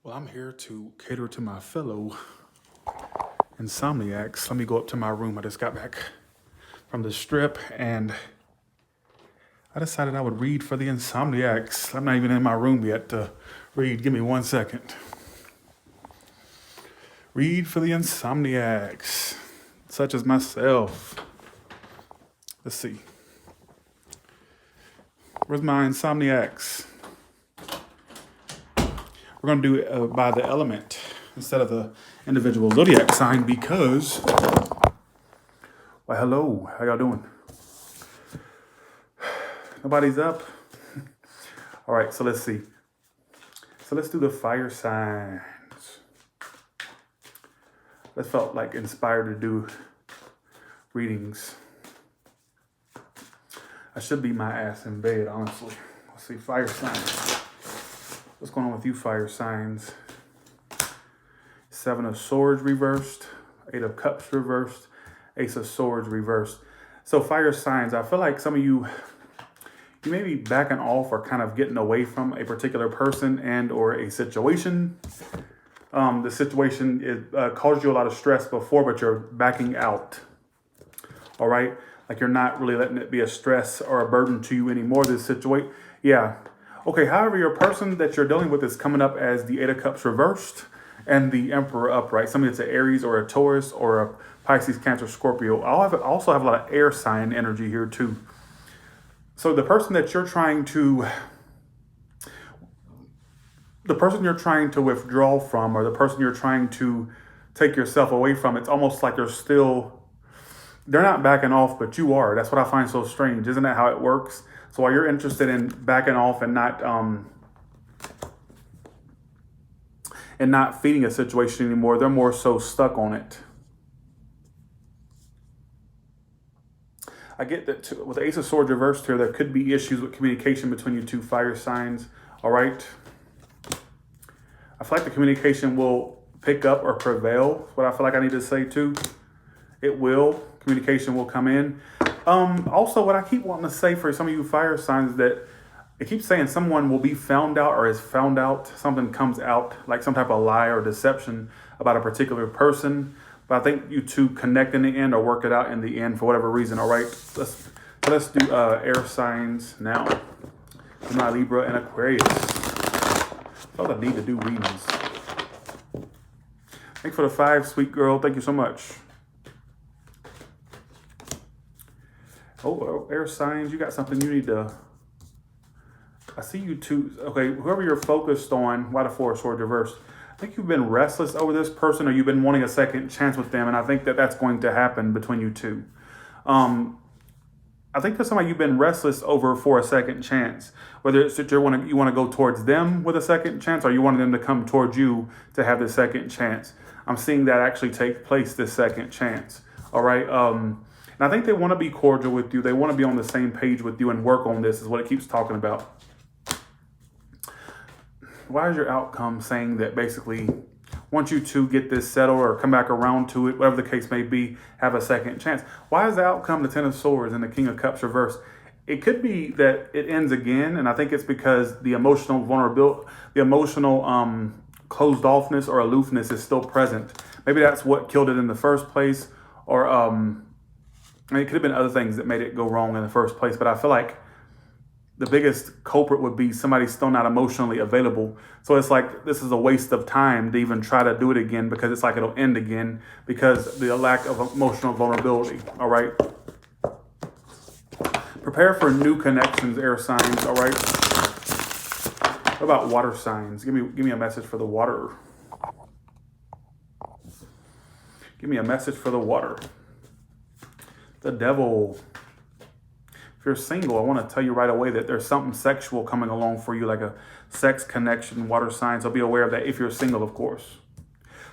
Well, I'm here to cater to my fellow Insomniacs. Let me go up to my room. I just got back from the strip and I decided I would read for the Insomniacs. I'm not even in my room yet to read. Give me 1 second. Read for the Insomniacs, such as myself. Let's see. Where's my Insomniacs? We're going to do it by the element instead of the individual zodiac sign because, well, hello, how y'all doing? Nobody's up? All right, so let's see. So let's do the fire signs. I felt like inspired to do readings. I should be my ass in bed, honestly. Let's see, fire signs. What's going on with you, fire signs? 7 of Swords reversed, 8 of Cups reversed, Ace of Swords reversed. So fire signs, I feel like some of you may be backing off or kind of getting away from a particular person and or a situation. The situation caused you a lot of stress before, but you're backing out. All right? Like you're not really letting it be a stress or a burden to you anymore, this situation. Yeah. Okay, however, your person that you're dealing with is coming up as the 8 of Cups reversed and the Emperor upright. Somebody that's an Aries or a Taurus or a Pisces, Cancer, Scorpio. I also have a lot of air sign energy here too. So the person you're trying to withdraw from, or the person you're trying to take yourself away from, it's almost like they're not backing off, but you are. That's what I find so strange. Isn't that how it works? So while you're interested in backing off and not feeding a situation anymore, they're more so stuck on it. I get that too. With the Ace of Swords reversed here, there could be issues with communication between you two fire signs. All right. I feel like the communication will pick up or prevail. That's what I feel like I need to say too. It will. Communication will come in. Also, what I keep wanting to say for some of you fire signs is that it keeps saying someone will be found out or is found out. Something comes out, like some type of lie or deception about a particular person. But I think you two connect in the end or work it out in the end for whatever reason. All right, let's do air signs now. My Libra and Aquarius. I felt I need to do readings. Thanks for the 5, sweet girl. Thank you so much. Oh, air signs, you got something you need to... I see you two. Okay, whoever you're focused on, why the 4 of Swords reversed? I think you've been restless over this person or you've been wanting a second chance with them, and I think that's going to happen between you two. I think there's somebody you've been restless over for a second chance. Whether it's that you want to go towards them with a second chance or you want them to come towards you to have the second chance. I'm seeing that actually take place, this second chance. All right. And I think they want to be cordial with you. They want to be on the same page with you and work on this is what it keeps talking about. Why is your outcome saying that basically once you two get this settled or come back around to it, whatever the case may be, have a second chance? Why is the outcome the 10 of Swords and the King of Cups reversed? It could be that it ends again, and I think it's because the emotional vulnerability, the emotional closed offness or aloofness is still present. Maybe that's what killed it in the first place, or it could have been other things that made it go wrong in the first place. But I feel like the biggest culprit would be somebody still not emotionally available. So it's like this is a waste of time to even try to do it again because it's like it'll end again because the lack of emotional vulnerability. All right. Prepare for new connections, air signs. All right. What about water signs? Give me a message for the water. Give me a message for the water. The Devil. If you're single, I want to tell you right away that there's something sexual coming along for you, like a sex connection, water signs. So be aware of that if you're single, of course.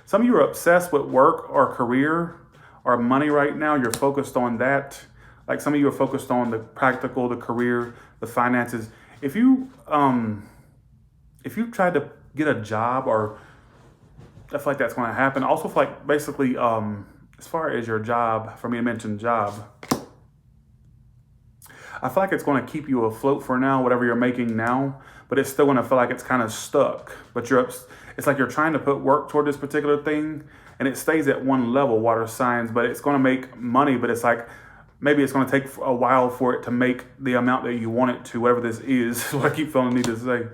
Some of you are obsessed with work or career or money right now. You're focused on that. Like some of you are focused on the practical, the career, the finances. If you tried to get a job, or I feel like that's going to happen. I also feel like basically, as far as your job, for me to mention job, I feel like it's going to keep you afloat for now, whatever you're making now, but it's still going to feel like it's kind of stuck. But it's like you're trying to put work toward this particular thing, and it stays at one level, water signs, but it's going to make money, but it's like, maybe it's going to take a while for it to make the amount that you want it to, whatever this is, what I keep feeling the need to say.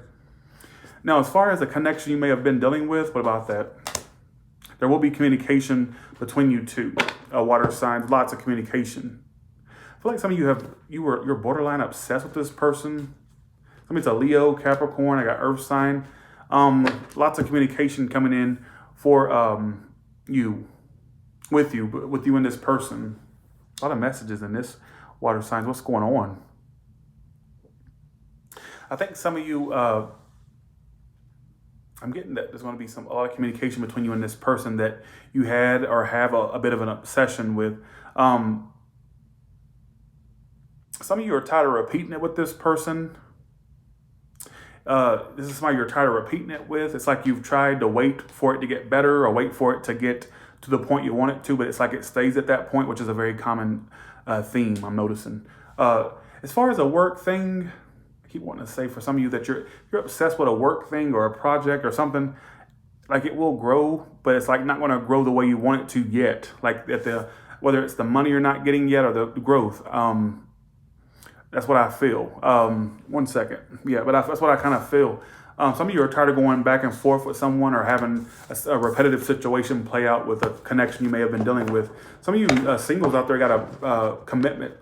Now, as far as the connection you may have been dealing with, what about that? There will be communication between you two, water signs, lots of communication. I feel like some of you you're borderline obsessed with this person. Somebody's a Leo, Capricorn, I got Earth sign. Lots of communication coming in for with you and this person. A lot of messages in this water signs. What's going on? I think some of you, I'm getting that there's going to be a lot of communication between you and this person that you had or have a bit of an obsession with. Some of you are tired of repeating it with this person. This is somebody you're tired of repeating it with. It's like you've tried to wait for it to get better or wait for it to get to the point you want it to, but it's like it stays at that point, which is a very common theme I'm noticing. As far as a work thing, I keep wanting to say for some of you that you're obsessed with a work thing or a project or something, like it will grow, but it's like not going to grow the way you want it to yet. Like whether it's the money you're not getting yet or the growth. That's what I feel. 1 second. Yeah, but that's what I kind of feel. Some of you are tired of going back and forth with someone or having a repetitive situation play out with a connection you may have been dealing with. Some of you singles out there got a commitment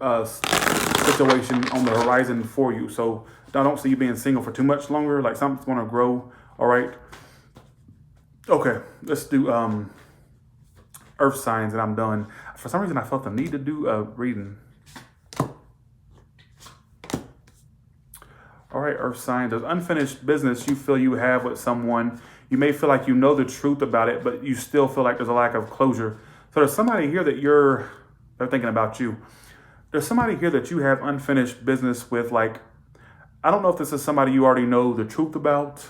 situation on the horizon for you. So I don't see you being single for too much longer. Like something's going to grow. All right. Okay, let's do earth signs and I'm done. For some reason, I felt the need to do a reading. All right, earth signs. There's unfinished business you feel you have with someone. You may feel like you know the truth about it, but you still feel like there's a lack of closure. So there's somebody here that they're thinking about you. There's somebody here that you have unfinished business with. Like, I don't know if this is somebody you already know the truth about.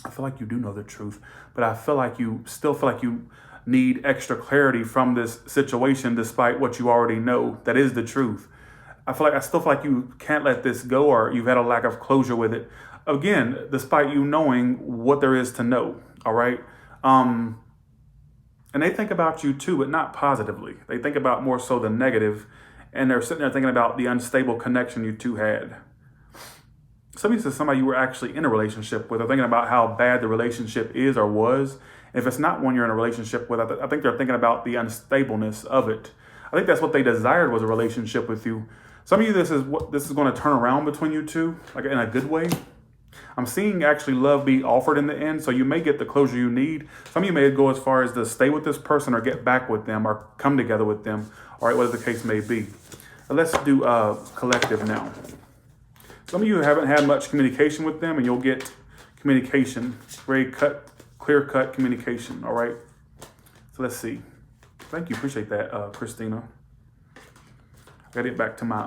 I feel like you do know the truth, but I feel like you still feel like you need extra clarity from this situation despite what you already know. That is the truth. I still feel like you can't let this go or you've had a lack of closure with it. Again, despite you knowing what there is to know, all right? And they think about you too, but not positively. They think about more so the negative, and they're sitting there thinking about the unstable connection you two had. Some of you said somebody you were actually in a relationship with are thinking about how bad the relationship is or was. And if it's not one you're in a relationship with, I think they're thinking about the unstableness of it. I think that's what they desired was a relationship with you. Some of you, this is going to turn around between you two, like in a good way. I'm seeing actually love be offered in the end, so you may get the closure you need. Some of you may go as far as to stay with this person or get back with them or come together with them, all right, whatever the case may be. But let's do collective now. Some of you haven't had much communication with them, and you'll get communication, very clear-cut communication, all right? So let's see. Thank you, appreciate that, Christina. I gotta get back to my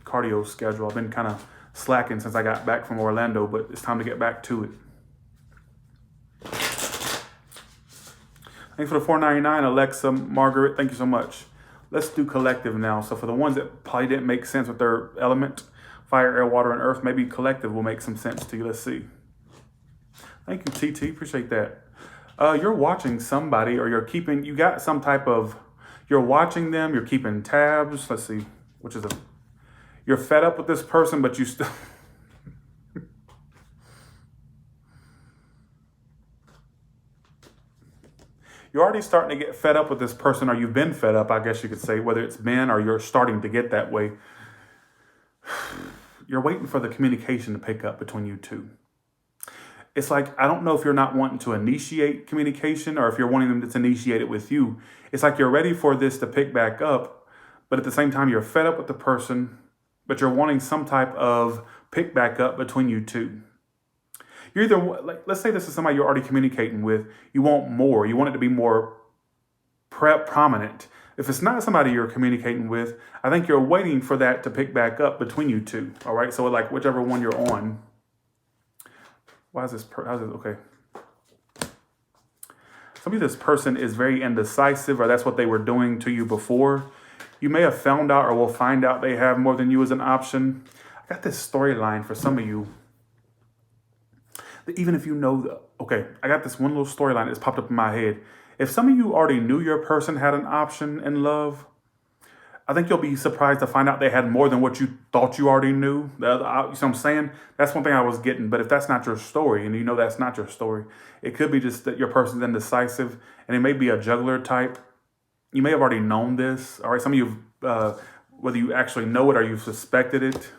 cardio schedule. I've been kind of slacking since I got back from Orlando, but it's time to get back to it. Thanks for the $4.99, Alexa, Margaret. Thank you so much. Let's do collective now. So for the ones that probably didn't make sense with their element, fire, air, water, and earth, maybe collective will make some sense to you. Let's see. Thank you, TT. Appreciate that. You're watching somebody, or you got some type of, you're watching them, you're keeping tabs. Let's see. You're fed up with this person, but you still, you're already starting to get fed up with this person, or you've been fed up, I guess you could say, whether it's been or you're starting to get that way. You're waiting for the communication to pick up between you two. It's like, I don't know if you're not wanting to initiate communication or if you're wanting them to initiate it with you. It's like you're ready for this to pick back up, but at the same time, you're fed up with the person, but you're wanting some type of pick back up between you two. You're either, like, let's say this is somebody you're already communicating with. You want more. You want it to be more prominent. If it's not somebody you're communicating with, I think you're waiting for that to pick back up between you two. All right. So like whichever one you're on. Why is this? Okay. Some of this person is very indecisive, or that's what they were doing to you before. You may have found out or will find out they have more than you as an option. I got this storyline for some of you. Even if you know, okay, I got this one little storyline that's popped up in my head. If some of you already knew your person had an option in love, I think you'll be surprised to find out they had more than what you thought you already knew. You know what I'm saying? That's one thing I was getting. But if that's not your story, and you know that's not your story, it could be just that your person's indecisive, and it may be a juggler type. You may have already known this. All right, some of you, whether you actually know it or you've suspected it.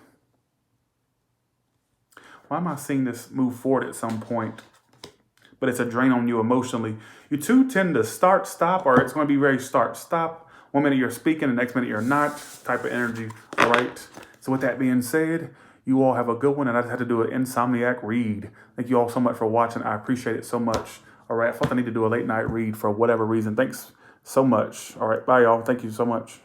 Why am I seeing this move forward at some point? But it's a drain on you emotionally. You two tend to start, stop, or it's going to be very start, stop. 1 minute you're speaking, the next minute you're not, type of energy. All right. So with that being said, you all have a good one. And I just had to do an Insomniac read. Thank you all so much for watching. I appreciate it so much. All right. I felt I need to do a late night read for whatever reason. Thanks so much. All right. Bye, y'all. Thank you so much.